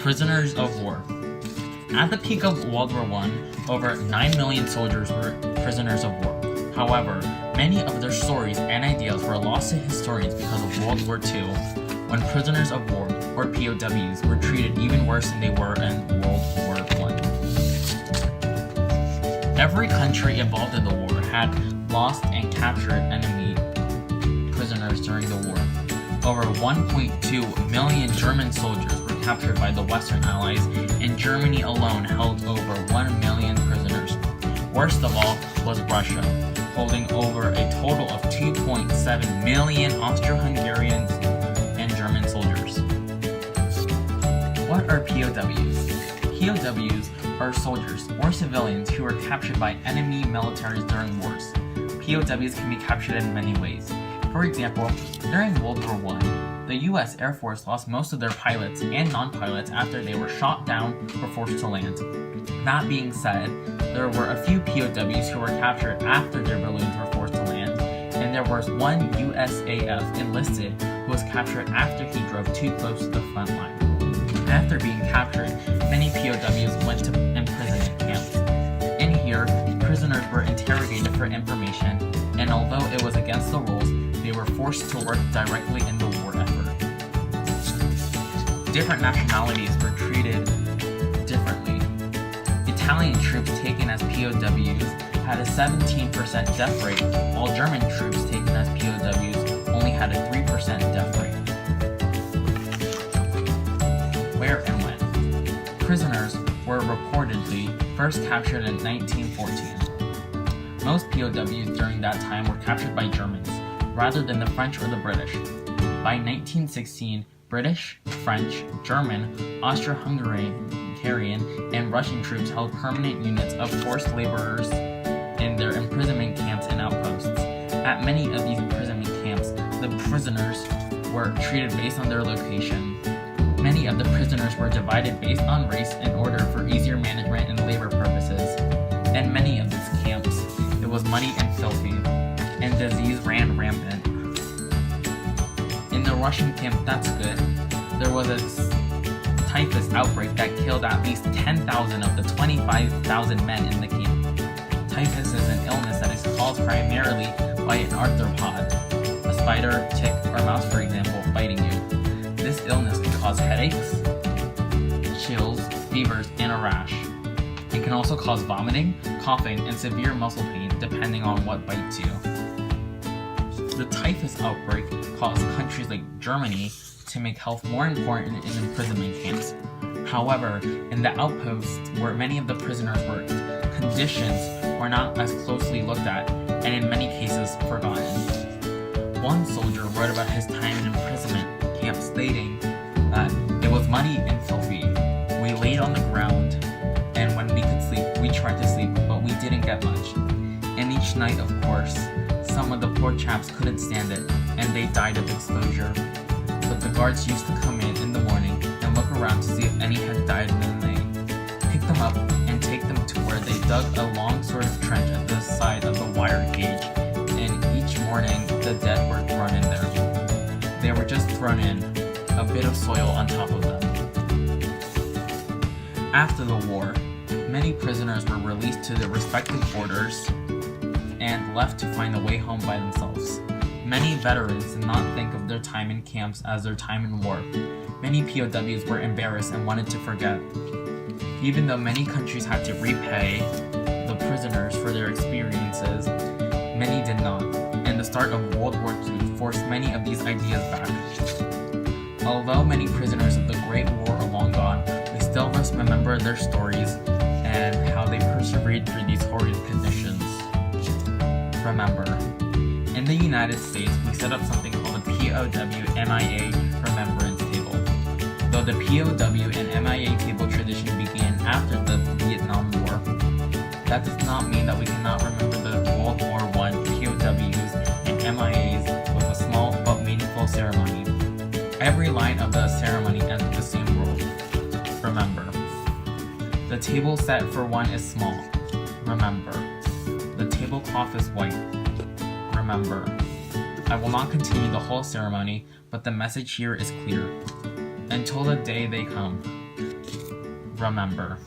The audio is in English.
Prisoners of war. At the peak of World War I, over 9 million soldiers were prisoners of war. However, many of their stories and ideas were lost to historians because of World War II, when prisoners of war, or POWs, were treated even worse than they were in World War I. Every country involved in the war had lost and captured enemy prisoners during the war. Over 1.2 million German soldiers were captured by the Western Allies, and Germany alone held over 1 million prisoners. Worst of all was Russia, holding over a total of 2.7 million Austro-Hungarian and German soldiers. What are POWs? POWs are soldiers or civilians who were captured by enemy militaries during wars. POWs can be captured in many ways. For example, during World War I, the U.S. Air Force lost most of their pilots and non-pilots after they were shot down or forced to land. That being said, there were a few POWs who were captured after their balloons were forced to land, and there was one USAF enlisted who was captured after he drove too close to the front line. After being captured, many POWs went to imprisonment camps. In here, prisoners were interrogated for information, and although it was against the rules, they were forced to work directly in the war effort. Different nationalities were treated differently. Italian troops taken as POWs had a 17% death rate, while German troops taken as POWs only had a 3% death rate. Where and when? Prisoners were reportedly first captured in 1914. Most POWs during that time were captured by Germans, rather than the French or the British. By 1916, British, French, German, Austro-Hungarian, and Russian troops held permanent units of forced laborers in their imprisonment camps and outposts. At many of these imprisonment camps, the prisoners were treated based on their location. Many of the prisoners were divided based on race in order for easier management and labor purposes. In many of these camps, it was muddy and filthy, and disease ran rampant. In the Russian camp That's Good, there was a typhus outbreak that killed at least 10,000 of the 25,000 men in the camp. Typhus is an illness that is caused primarily by an arthropod, a spider, tick, or mouse, for example, biting you. This illness can cause headaches, chills, fevers, and a rash. It can also cause vomiting, coughing, and severe muscle pain depending on what bites you. The typhus outbreak caused countries like Germany to make health more important in imprisonment camps. However, in the outposts where many of the prisoners worked, conditions were not as closely looked at, and in many cases forgotten. One soldier wrote about his time in imprisonment camp stating that it was muddy and filthy. We laid on the ground, and when we could sleep, we tried to sleep, but we didn't get much. And each night, of course, some of the poor chaps couldn't stand it, and they died of exposure. But the guards used to come in the morning and look around to see if any had died in the night, pick them up, and take them to where they dug a long sort of trench at the side of the wire cage, and each morning the dead were thrown in there. They were just thrown in, a bit of soil on top of them. After the war, many prisoners were released to their respective borders and left to find a way home by themselves. Many veterans did not think of their time in camps as their time in war. Many POWs were embarrassed and wanted to forget. Even though many countries had to repay the prisoners for their experiences, many did not, and the start of World War II forced many of these ideas back. Although many prisoners of the Great War are long gone, we still must remember their stories and how they persevered through these horrid conditions. Remember, in the United States, we set up something called the POW-MIA Remembrance Table. Though the POW and MIA table tradition began after the Vietnam War, that does not mean that we cannot remember the World War I POWs and MIAs with a small but meaningful ceremony. Every line of the ceremony ends with the same rule. Remember. The table set for one is small. Remember. The tablecloth is white. Remember. I will not continue the whole ceremony, but the message here is clear. Until the day they come, remember.